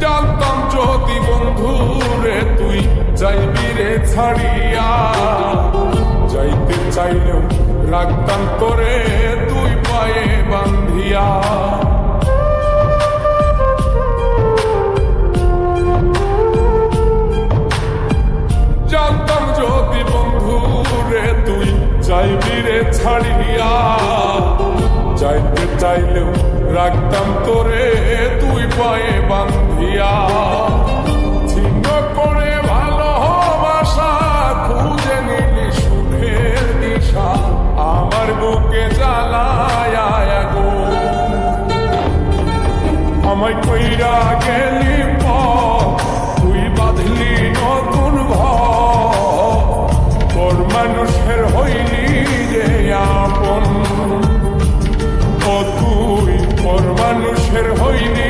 জানতাম যদি বন্ধু রে তুই যাইবি রে ছাড়িয়া, যাইতে চাইলেও রাখতাম তোরে তুই পায়ে বান্ধিয়া। জানতাম যদি বন্ধু রে তুই যাইবি রে ছাড়িয়া, যাইতে চাইলেও রাখতাম তোরে তুই পায়ে বান্ধিয়া। ছিন্ন করে ভালোবাসা খুঁজে নিলি সুখের দিশা, আমার বুকে জ্বালায় আগুন। আমায় কইরা গেলি তুই বাঁধলি নতুন ঘর, তোর মানুষের হইলি যে আপন, ও তুই পর মানুষের হইলি